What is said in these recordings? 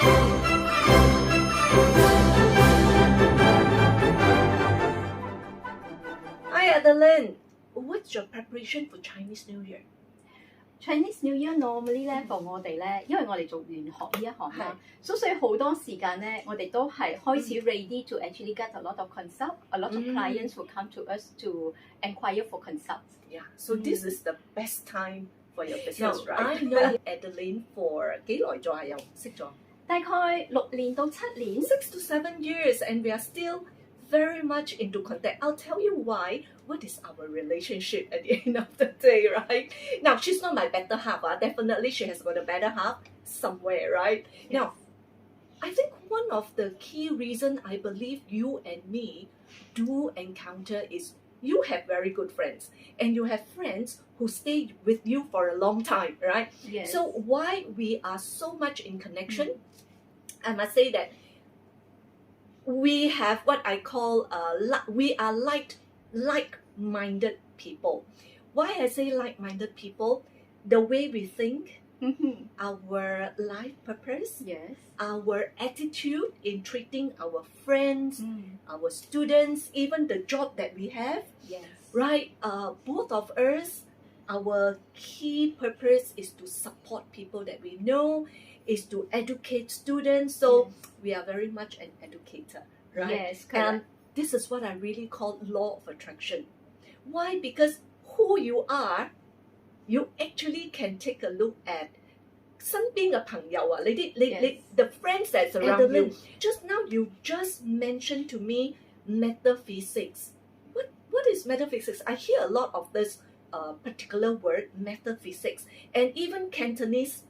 Hi Adeline, what's your preparation for Chinese New Year? Chinese New Year normally 咧 for 我哋咧，因為我哋做玄學呢一行啦，所以好多時間咧，我哋都係開始 ready to actually get a lot of consult, a lot of clients who come to us to inquire for consult. Yeah, so this is the best time for your business, No, right? I know Adeline for 幾耐咗啊？又識咗大概6年到7年。 6 to 7 years, and we are still very much into contact. I'll tell you why. What is our relationship at the end of the day, right? Now, she's not my better half. Definitely, she has got a better half somewhere, right? Yes. Now, I think one of the key reasons I believe you and me do encounter is you have very good friends, and you have friends who stay with you for a long time, right? Yes. So why we are so much in connection, I must say that we have what I call we are like-minded people. Why I say like-minded people? The way we think, our life purpose, yes. our attitude in treating our friends, our students, even the job that we have, Yes. right? Both of us, our key purpose is to support people that we know, is to educate students. So we are very much an educator, right? Yes, correct. And this is what I really call law of attraction. Why? Because who you are, you actually can take a look at 身邊嘅朋友啊，你 the friends that's around you. Just now you just mentioned to me metaphysics. What is metaphysics? I hear a lot of this particular word metaphysics, and even Cantonese.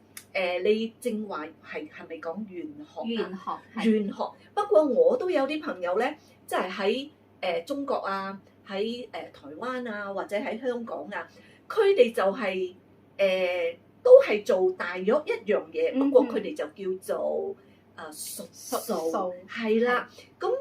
你正話係咪講玄學啊？玄學。不過我都有啲朋友咧，即係喺中國啊，喺台灣啊，或者喺香港啊，佢哋就係都係做大約一樣嘢，不過佢哋就叫做術數，係啦。咁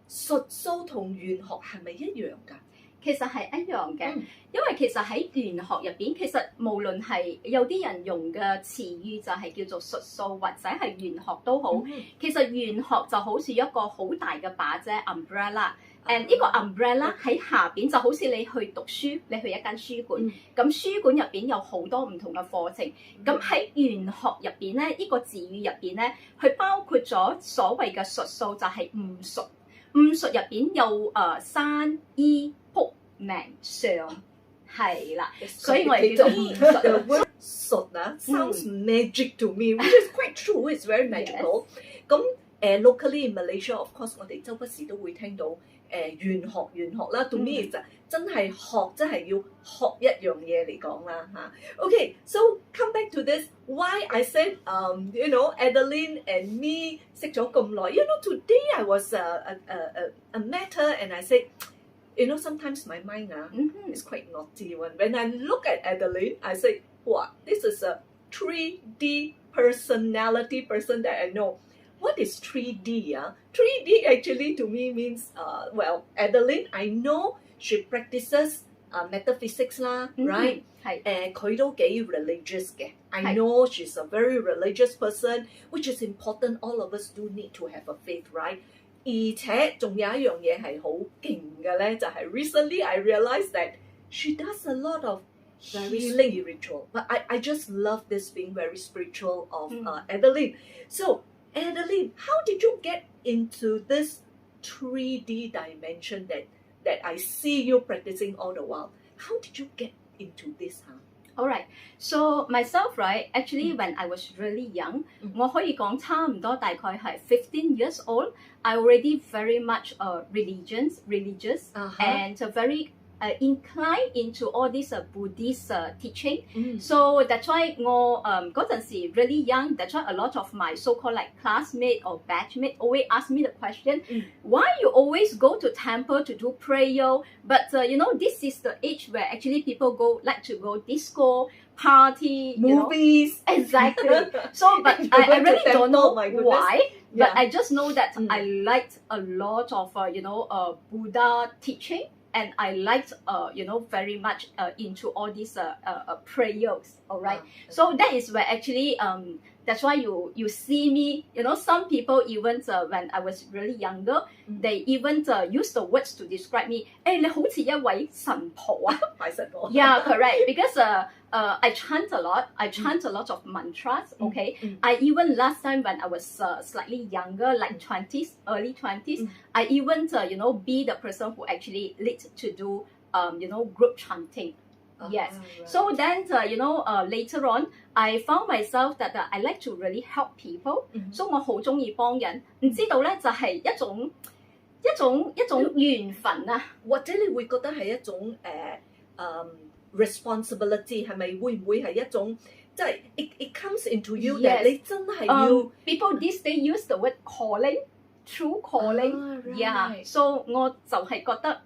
術數同玄學係咪一樣㗎？其實係一樣嘅，因為其實喺玄學入邊，其實無論係有啲人用嘅詞語就係叫做術數或者係玄學都好，其實玄學就好似一個好大嘅把遮 umbrella， 呢個 umbrella 喺下邊就好似你去讀書，你去一間書館，咁書館入邊有好多唔同嘅課程，咁喺玄學入邊咧，呢個字語入邊咧，佢包括咗所謂嘅術數就係五術，五術入邊有山醫卜命相。係啦，所以我哋叫做巫術。The word 術啊 sounds magic to me, which is quite true. It's very magical. 咁locally in Malaysia, of course， 我哋周不時都會聽到玄學啦。To me 就真係學，真係要學一樣嘢嚟講啦嚇。Okay, so come back to this. Why I said Adeline and me 識咗咁耐。Today I was a matter and I said. Sometimes my mind is quite naughty one. When I look at Adeline, I say, wow, this is a 3D personality person that I know. What is 3D? 3D actually to me means, Adeline, I know she practices metaphysics lah, right? 佢都幾 religious 嘅. I know she's a very religious person, which is important. All of us do need to have a faith, right? 而且仲有一樣嘢係好勁嘅咧，就係 recently I realized that she does a lot of healing spiritual. But I just love this being very spiritual of Adeline. So Adeline, how did you get into this 3D dimension that I see you practicing all the while? How did you get into this? Alright, so myself, right, actually when I was really young, 我可以講差唔多大概係15 years old, I already very much religious, and very inclined into all this Buddhist teaching. So that's why 我嗰陣時 really young, that's why a lot of my so-called like classmate or batchmate always ask me the question, why you always go to temple to do prayer? But this is the age where actually people like to go disco, party, movies. Exactly. So, but I really don't know why. But I just know that I liked a lot of Buddha teaching. And I liked, very much into all these prayers, all right? So that is where actually that's why you see me, some people even when I was really younger, they even use the words to describe me. 你好似一位神婆啊。拜神婆。Yeah, correct. Because I chant a lot. I chant a lot of mantras. Okay. I even last time when I was slightly younger, like 20s, early 20s, I even be the person who actually leads to do group chanting. Yes. Right. So then, later on, I found myself that I like to really help people. So 我好中意幫人，唔知道咧就係一種緣分啊。或者你會覺得係一種responsibility 係咪會唔會係一種即係 it comes into you that 你真係要 people these days use the word calling, true calling. right. Yeah. So 我就係覺得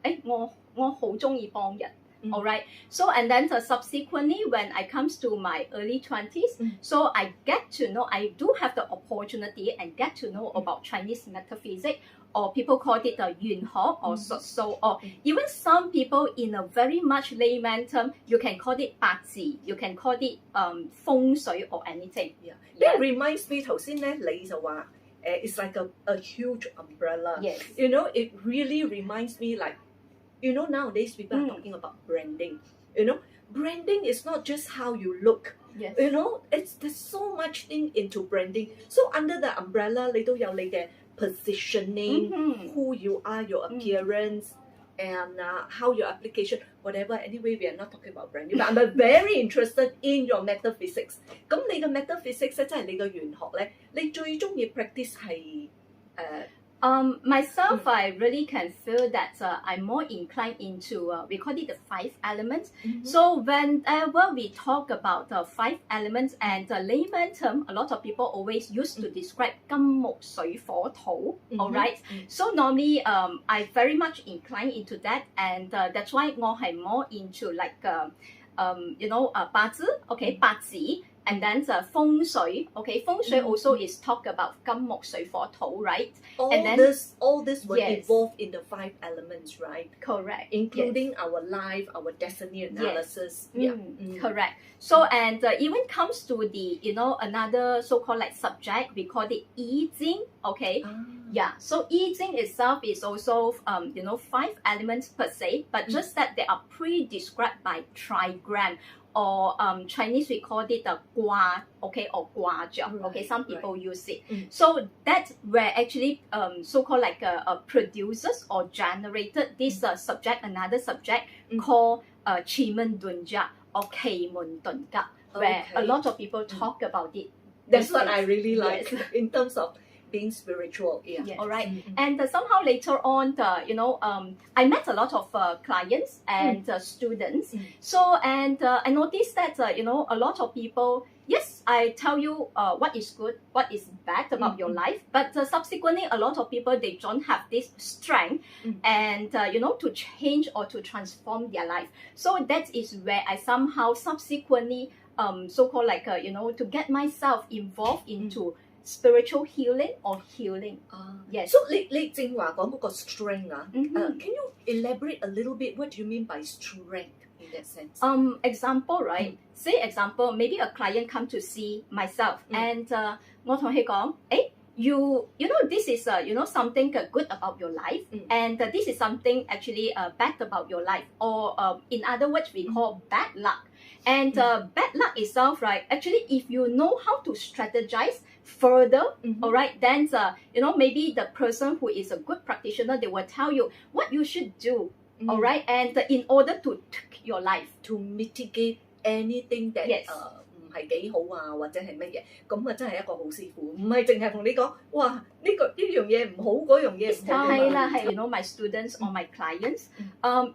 我好中意幫人。Alright, so and then subsequently when I comes to my early 20s, so I get to know, I do have the opportunity and get to know about Chinese metaphysics, or people call it the 玄學 or 術數, or even some people in a very much layman term, you can call it 八字, you can call it 風水 or anything. That reminds me 頭先咧你就話it's like a huge umbrella. Yes. It really reminds me like nowadays people are talking about branding. Branding is not just how you look. Yes. There's so much thing into branding. So under the umbrella, 你都有你嘅 positioning, who you are, your appearance, and how your application, whatever. Anyway, we are not talking about branding, but I'm very interested in your metaphysics. 咁你嘅 metaphysics 咧，即係你嘅玄學咧，你最中意 practice 係myself, I really can feel that I'm more inclined into, we call it the 5 elements. So whenever we talk about the 5 elements and the layman term, a lot of people always use to describe 金木水火土, alright? So normally, I very much inclined into that, and that's why 我係 more into like, 八字, okay, 八字. And then the 風水, okay, 風水also is talk about 金木水火土, right? all this will evolve in the 5 elements, right? Correct. Including our life, our destiny analysis. Correct. So and even comes to the another so-called like subject, we call it 易經, okay? Yeah. So 易經 itself is also 5 elements per se, but just that they are pre-described by trigram. Or Chinese we call it the 卦, okay, or 卦象, okay, some people use it. So that's where actually so-called like producers or generated this subject, another subject called 奇門遁甲 or 奇門遁甲, where a lot of people talk about it. That's what I really like in terms of being spiritual. All right. And somehow later on, I met a lot of clients and students. So, and I noticed that, a lot of people, yes, I tell you what is good, what is bad about your life. But subsequently, a lot of people, they don't have this strength and, to change or to transform their life. So that is where I somehow subsequently, so-called like, to get myself involved into spiritual healing or healing. Yes. So 你正話講嗰個 strength can you elaborate a little bit? What do you mean by strength in that sense? Example, right? Say example, maybe a client come to see myself and 我同佢講，you know this is something good about your life and this is something actually bad about your life, or in other words we call bad luck. And bad luck itself, right? Actually, if you know how to strategize further, all right, then maybe the person who is a good practitioner, they will tell you what you should do, all right, and in order to tweak your life, to mitigate anything that 唔係幾好啊，或者係乜嘢，咁啊真係一個好師傅，唔係淨係同你講，哇呢樣嘢唔好，嗰樣嘢唔好。係啦，係my students or my clients,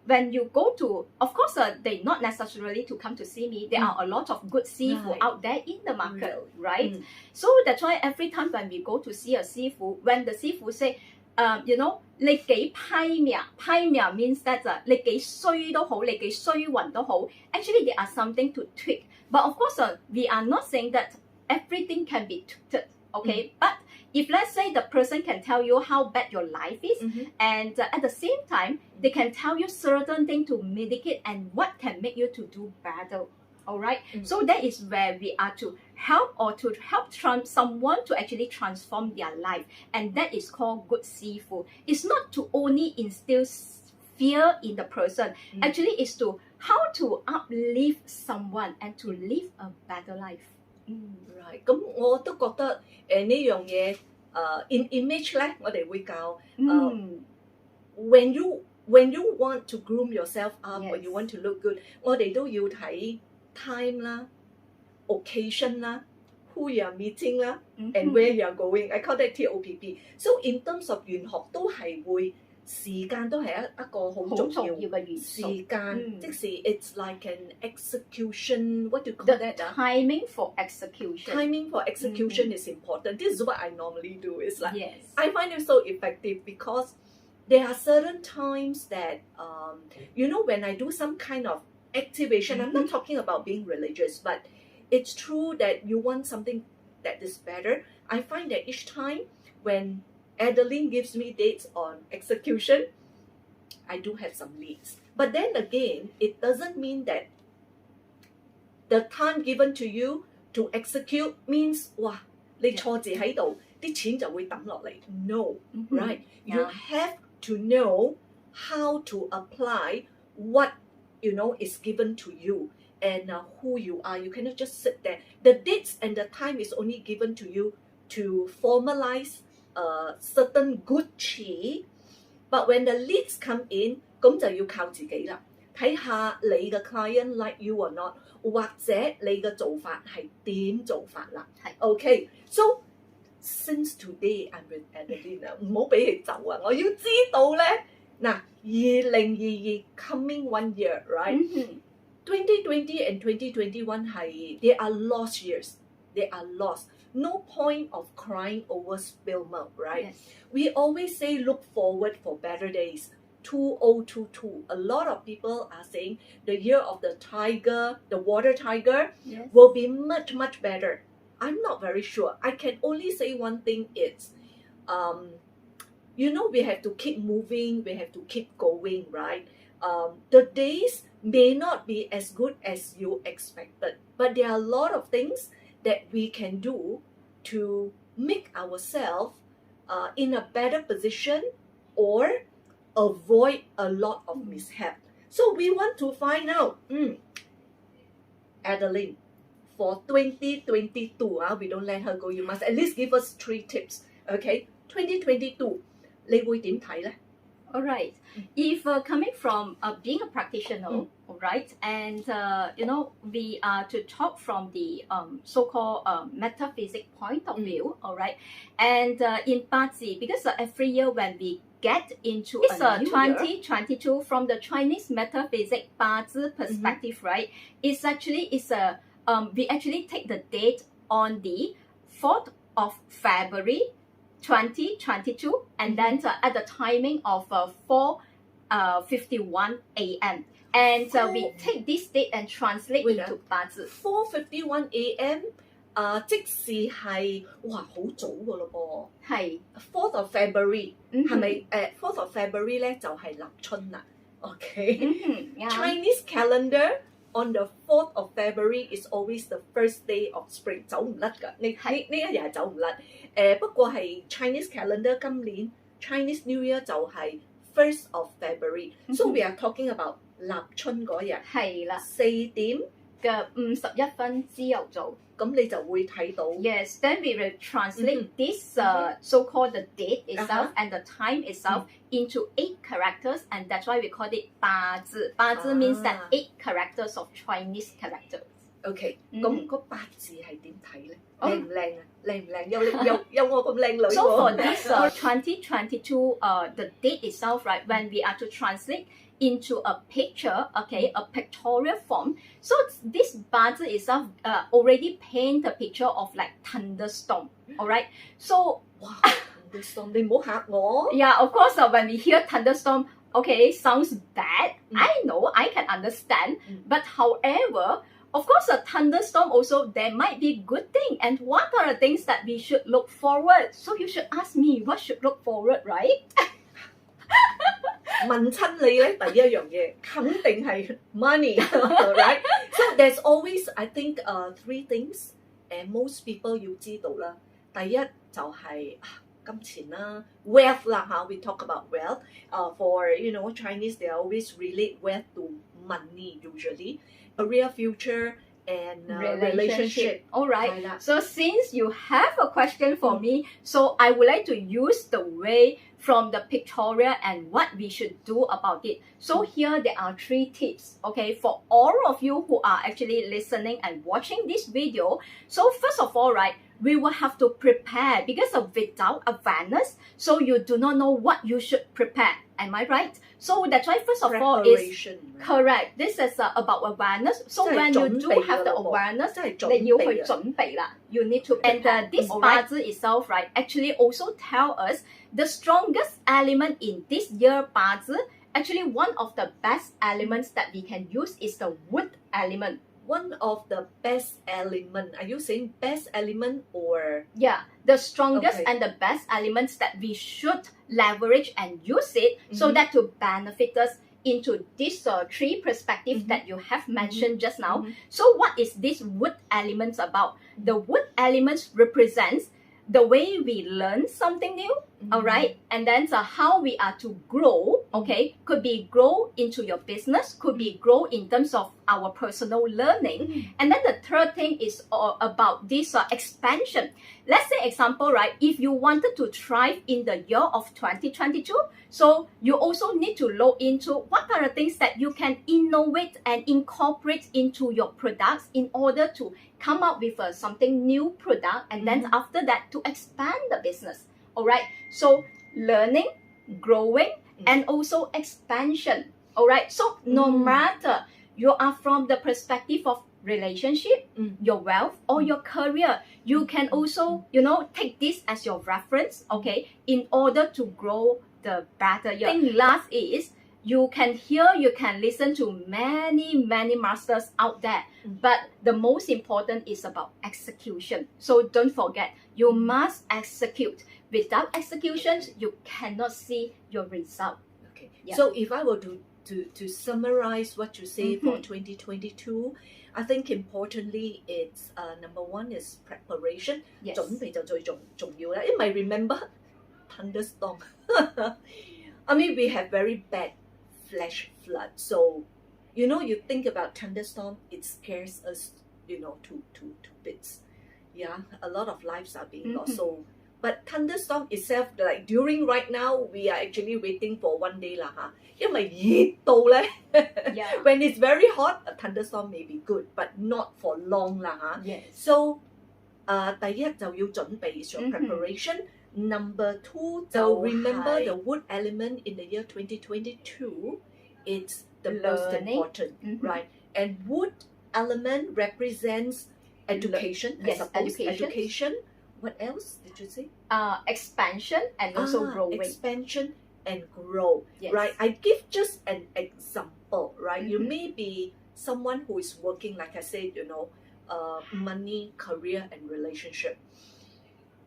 when you go to, of course, they not necessarily to come to see me. There are a lot of good 師傅 out there in the market, right? So that's why every time when we go to see a 師傅, when the 師傅say, 你幾批命 means that 你幾衰都好，你幾衰運都好。Actually, there are something to tweak. But of course, we are not saying that everything can be tweaked, okay? But if let's say the person can tell you how bad your life is, and at the same time, they can tell you certain things to mitigate and what can make you to do better. alright? So that is where we are to help or to help someone to actually transform their life. And that is called good seafood. It's not to only instill fear in the person. Actually, it's to how to uplift someone and to live a better life. Right. 咁我都覺得呢樣嘢in image 咧，我哋會教when you want to groom yourself up or you want to look good，我哋都要睇 time 啦、occasion 啦、who you are meeting 啦，and where you are going。I call that TOPP。So in terms of 玄學都係會時間都係一個好重要嘅元素。時間，即是 it's like an execution. What do you call that? Timing for execution. Timing for execution is important. This is what I normally do. It's like I find it so effective because there are certain times that when I do some kind of activation, I'm not talking about being religious, but it's true that you want something that is better. I find that each time when Adeline gives me dates on execution, I do have some leads. But then again, it doesn't mean that the time given to you to execute means 哇，你錯字喺度，啲錢就會抌落嚟。No, right? You have to know how to apply what is given to you and who you are. You cannot just sit there. The dates and the time is only given to you to formalize certain good chi, but when the leads come in，咁就要靠自己啦。睇下你嘅 client like you or not，或者你嘅做法係點做法啦。Okay, so since today I'm with Adeline 啊，唔好俾佢走啊！我要知道咧，嗱，2022 coming 1 year, right? 2020 and 2021 係 they are lost years. They are lost. No point of crying over spilled milk, right? Yes. We always say look forward for better days. 2022. A lot of people are saying the year of the tiger, the water tiger, will be much, much better. I'm not very sure. I can only say one thing is, we have to keep moving, we have to keep going, right? The days may not be as good as you expected, but there are a lot of things that we can do to make ourselves in a better position or avoid a lot of mishap. So we want to find out, Adeline, for 2022, we don't let her go. You must at least give us 3 tips. Okay, 2022, 你會點睇呢? Alright, if coming from being a practitioner, alright, and we are to talk from the so-called metaphysics point of view, alright, and in 八字, because every year when we get into 2022 from the Chinese metaphysics 八字 perspective, right, it's we actually take the date on the 4th of February 2022, and then at the timing of 4:51 a.m. And we take this date and translate into 八字。4:51 a.m. 即是係哇好早㗎咯噃。係 4th of February 係咪4th of February 咧就係立春啦。Okay. Chinese calendar on the 4th of February is always the first day of spring， 走唔甩㗎。呢一日係走唔甩。不過係 Chinese calendar 今年 Chinese New Year 就係 1st of February。So we are talking about 立春嗰日。係啦。4點嘅51分朝頭早。咁你就會睇到。Yes, then we will translate this so-called the date itself and the time itself into 8 characters, and that's why we call it 八字。八字 means that 8 characters of Chinese characters. OK， 咁嗰八字係點睇咧？靚唔靚啊？靚唔靚？有我咁靚女喎。So for this 2022 the date itself, right, when we are to translate into a picture, okay, a pictorial form. So this 八字 itself already paint the picture of like thunderstorm, alright? So wow, thunderstorm, 你唔好嚇我。 Yeah, of course, when we hear thunderstorm, okay, sounds bad. I know, I can understand. But however, of course, a thunderstorm also, there might be good thing. And what are the things that we should look forward? So you should ask me, what should look forward, right? 問親你咧，第一樣嘢肯定係 money，right？ So there's always I think three things most people 要知道啦。第一就係金錢啦 ，wealth 啦嚇，we talk about wealth. For Chinese they always relate wealth to money usually. Career future and relationship. All right. 係啦 So since you have a question for me, so I would like to use the way from the pictorial and what we should do about it. So here there are 3 tips, okay, for all of you who are actually listening and watching this video. So first of all, right, we will have to prepare because of without awareness, so you do not know what you should prepare. Am I right? So that's why first of all is Preparation, right? correct. This is about awareness. So 即係 when you 準 do 備 have the 㗎咯噃 awareness, 即係準你要去備啊準備啦。You need to and this Alright. 八字 itself, right, actually also tell us the strongest element in this year 八字. Actually, one of the best elements that we can use is the wood element. One of the best element. Are you saying best element or Yeah, the strongest Okay. and the best elements that we should leverage and use it so that to benefit us into these 3 perspectives that you have mentioned just now. So what is this wood elements about? The wood elements represents the way we learn something new, all right? And then how we are to grow, okay? Could be grow into your business, could be grow in terms of our personal learning. And then the third thing is about this expansion. Let's say example, right? If you wanted to thrive in the year of 2022, so you also need to look into what are the things that you can innovate and incorporate into your products in order to come up with something new product, and then after that to expand the business. All right. So learning, growing, and also expansion. All right. So no matter you are from the perspective of relationship, your wealth, or your career, you can also, take this as your reference, okay, in order to grow the better year. Thing last is you can hear, you can listen to many masters out there, but the most important is about execution. So don't forget, you must execute. Without execution, you cannot see your result. okay? Yeah. So if I were to summarize what you say for 2022, I think importantly it's number 1 is preparation. Yes. 準備就最重要啦，因為 remember thunderstorm. I mean we have very bad flash flood. So you think about thunderstorm, it scares us, to bits. Yeah, a lot of lives are being lost. So but thunderstorm itself, like during right now, we are actually waiting for 1 day啦嚇，因為熱到咧 Yeah. when it's very hot, a thunderstorm may be good, but not for long啦嚇。Yes. So 第一就要準備 is your preparation. Number 2 就 remember 係 the wood element in the year 2022. It's the most Learning. important, right? And wood element represents education. I Yes, suppose. education. What else did you say? Expansion and also growing. Expansion and grow. Yes. Right. I give just an example. Right. You may be someone who is working, like I said, money, career, and relationship.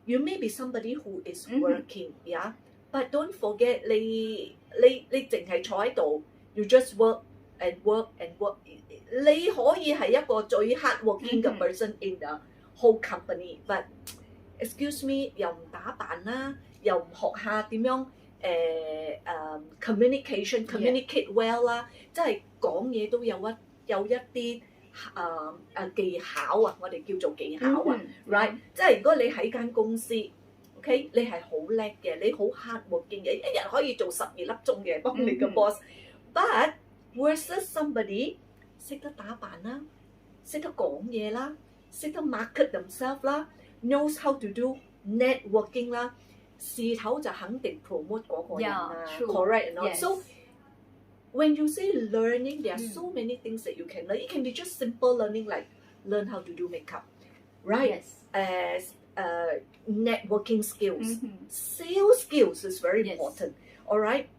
You may be somebody who is working, yeah. But don't forget, 你淨係坐喺度 you just work and work and work. 你可以係一個最 hardworking 嘅 person in the whole company, but excuse me 又唔打扮啦，又唔學下點樣communicate well 啦，即係講嘢都有一啲技巧啊，我哋叫做技巧啊 ，right？ 即係如果你喺間公司 ，OK， 你係好叻嘅，你好 hardworking 嘅，一日可以做12粒鐘嘅，幫你嘅 boss。But versus somebody 識得打扮啦，識得講嘢啦，識得 market themselves 啦 ，knows how to do networking 啦，事頭就肯定 promote 嗰個人啦 ，correct or not？ So when you say learning, there are so many things that you can learn. It can be just simple learning, like learn how to do makeup, right? Yes. As networking skills, sales skills is very important. All right.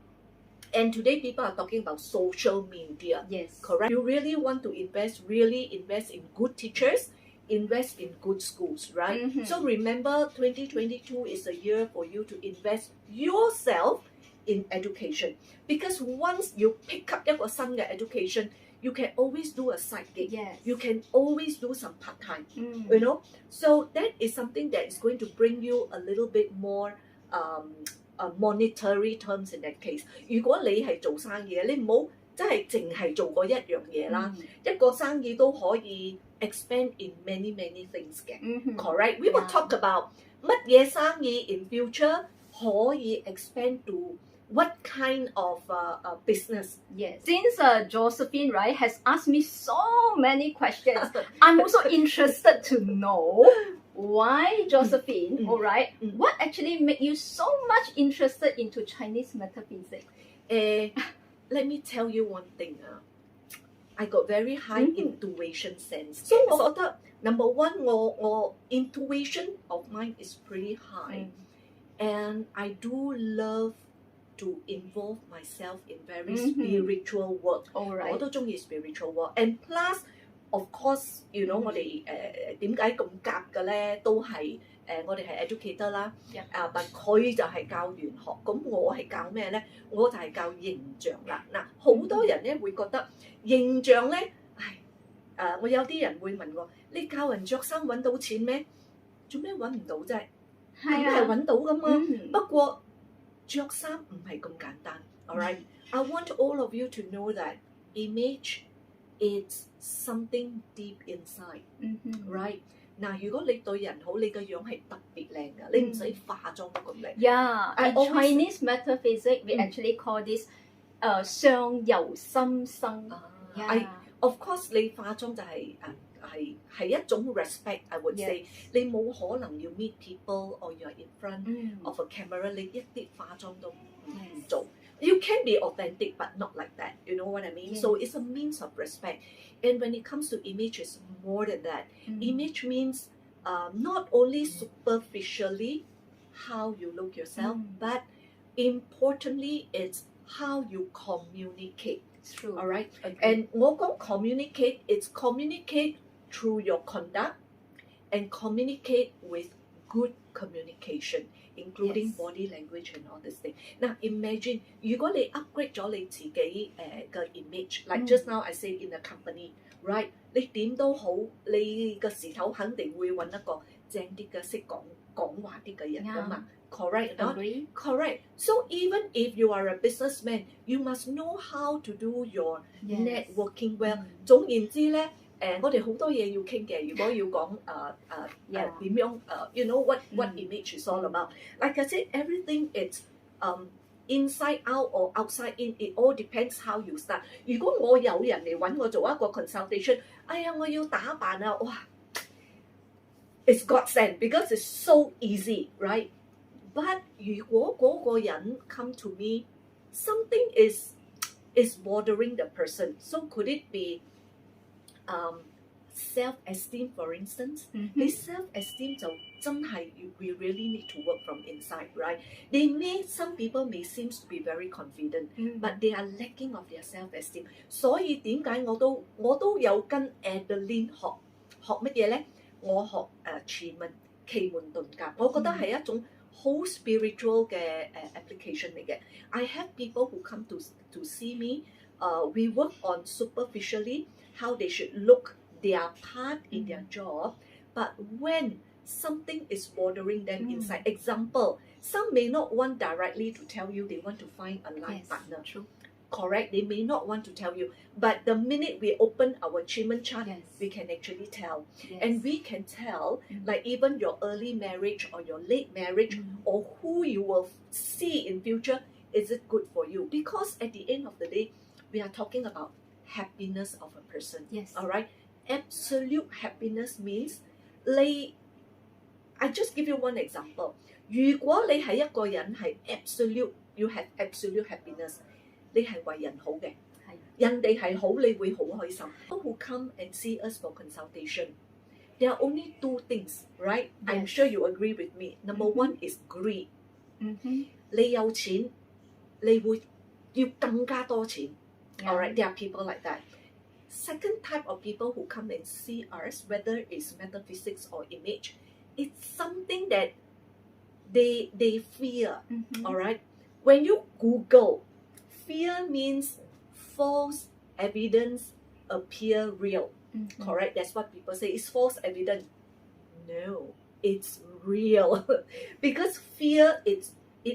And today people are talking about social media. Yes. Correct. You really want to invest in good teachers, invest in good schools, right? So remember, 2022 is a year for you to invest yourself in education because once you pick up 一個新嘅 education, you can always do a side gig. Yes. You can always do some part time. You know, so that is something that is going to bring you a little bit more monetary terms in that case. 如果你係做生意嘅，你唔好真係淨係做嗰一樣嘢啦。一個生意都可以 expand in many things 嘅。Correct? We will talk about 乜嘢生意 in future 可以 expand to what kind of business? Yes. Since Josephine, right, has asked me so many questions, I'm also interested to know why Josephine, all right, what actually made you so much interested into Chinese metaphysics? Let me tell you one thing. I got very high intuition sense. So 我覺得 number one, 我 intuition of mine is pretty high. And I do love to involve myself in very spiritual work. 我都中意 spiritual work. And plus, of course, you know, 我哋點解咁夾嘅咧？都係我哋係 educator 啦。但佢就係教玄學，咁我係教咩咧？我就係教形象啦。嗱，好多人咧會覺得形象咧，我有啲人會問我：你教人着衫揾到錢咩？做咩揾唔到啫？咁係揾到噶嘛？不過着衫唔係咁簡單。All right, I want all of you to know that image is something deep inside. Right? 嗱，如果你對人好，你個樣係特別靚㗎，你唔使化妝都咁靚。Yeah, in Chinese metaphysics, we actually call this 相由心生。Of course, 你化妝就係一種 respect, I would say. 你冇可能要 meet people or you're in front of a camera, 你一啲化妝都唔做。You can be authentic, but not like that. You know what I mean? So it's a means of respect. And when it comes to image, it's more than that. Image means not only superficially how you look yourself, but importantly, it's how you communicate. It's true. All right? And 我講 communicate, it's communicate through your conduct and communicate with good communication, including body language and all this thing. Now imagine 如果你 upgrade 咗你自己嘅 image, like just now I said in a company, right? 你點都好，你個時頭肯定會揾一個正啲嘅識講話啲嘅人㗎嘛。Correct, not? Correct. So even if you are a businessman, you must know how to do your networking well. 總言之咧。我哋好多嘢要傾嘅。如果要講點樣you know what image is all about. Like I said, everything is inside out or outside in. It all depends how you start. 如果我有人嚟揾我做一個 consultation， 我要打扮啊，哇 ！It's godsend because it's so easy, right? But 如果嗰個人 come to me, something is bothering the person. So could it be self-esteem, for instance? 你 self-esteem 就真係 we really need to work from inside, right? Some people may seem to be very confident, but they are lacking of their self-esteem. 所以點解我都有跟 Adeline 學乜嘢咧？我學奇門遁甲，我覺得係一種好 spiritual 嘅application 嚟嘅。I have people who come to see me. We work on superficially how they should look their part in their job, but when something is bothering them inside, example, some may not want directly to tell you they want to find a life partner. True. Correct? They may not want to tell you, but the minute we open our achievement chart, we can actually tell. And we can tell, like even your early marriage or your late marriage, or who you will see in future, is it good for you? Because at the end of the day, we are talking about happiness of a person. All right? Absolute happiness means I just give you one example. 如果你係一個人係 you have absolute happiness, 你係為人好嘅，人哋係好，你會好開心。People who come and see us for consultation, there are only two things, right? I'm sure you agree with me. Number one is greed. 你有錢，你會要更加多錢。All right, there are people like that. Second type of people who come and see us, whether it's metaphysics or image, it's something that they fear. All right, when you Google, fear means false evidence appear real. Correct? That's what people say. It's false evidence. No, it's real. Because fear, it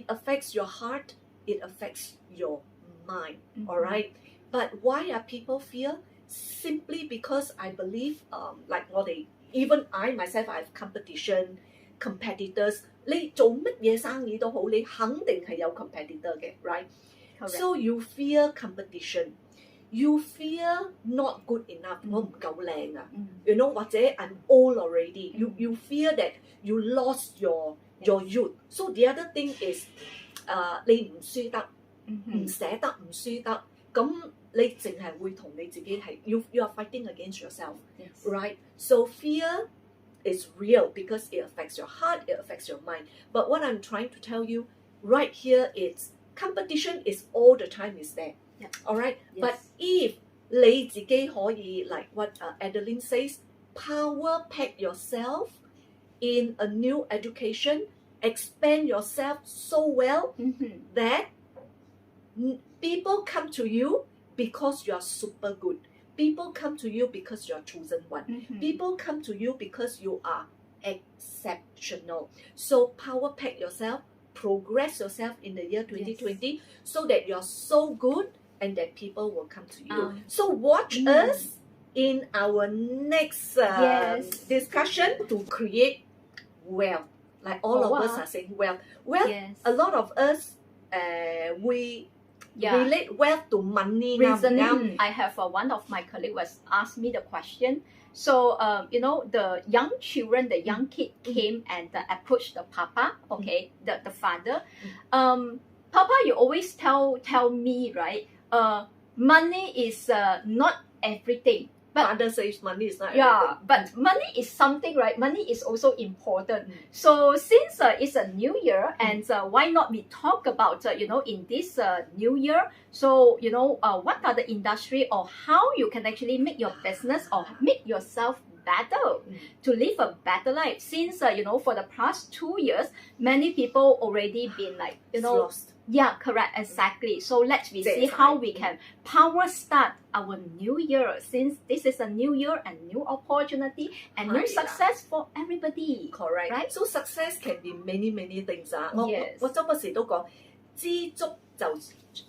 affects your heart, it affects your mind. All right? But why are people fear? Simply because I believe, even I myself, I have competitors. 你做乜嘢生意都好，你肯定係有 competitor 嘅 right? Correct. So you fear competition. You fear not good enough. 我唔夠靚啊 you know, 或者 I'm old already. You fear that you lost your youth. So the other thing is, 你唔輸得，唔捨得，唔輸得，咁你淨係會同你自己係 you are fighting against yourself, right? So fear is real because it affects your heart, it affects your mind. But what I'm trying to tell you right here is competition is all the time is there. All right? But if 你自己可以 like what Adeline says, power pack yourself in a new education, expand yourself so well that people come to you because you are super good. People come to you because you are chosen one. People come to you because you are exceptional. So power pack yourself, progress yourself in the year 2020 so that you're so good and that people will come to you. So watch us in our next discussion to create wealth. Like all of us are saying wealth. Wealth, a lot of us, we relate wealth to money. Reasoning. I have one of my colleagues was asked me the question. So you know, the young children, the young kid came and approached the papa. Okay, the father. Papa, you always tell me, right? Money is not everything. But father says money is not everything. everything. But money is something, right? Money is also important. So since it's a new year, and why not we talk about you know, in this new year? So you know, what are the industry or how you can actually make your business or make yourself better to live a better life? Since you know, for the past 2 years, many people already been like, you know, lost. Yeah, correct, exactly. So let's see how we can power start our new year, since this is a new year and new opportunity and new success for everybody. Correct. Right? So success can be many things. 我周不時都講，知足就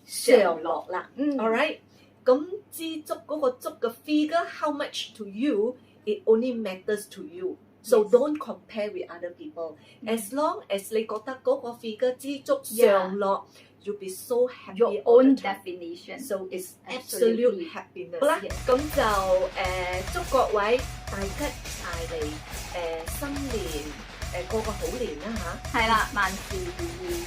常樂啦。Alright， 咁知足嗰個足嘅 figure how much to you, it only matters to you. So don't compare with other people. As long as 你覺得嗰個 figure 知足常樂, you'll be so happy. Your own definition. So it's absolute happiness. 好啦，咁就祝各位大吉大利，新年個個好年啦嚇。係啦，萬事如意。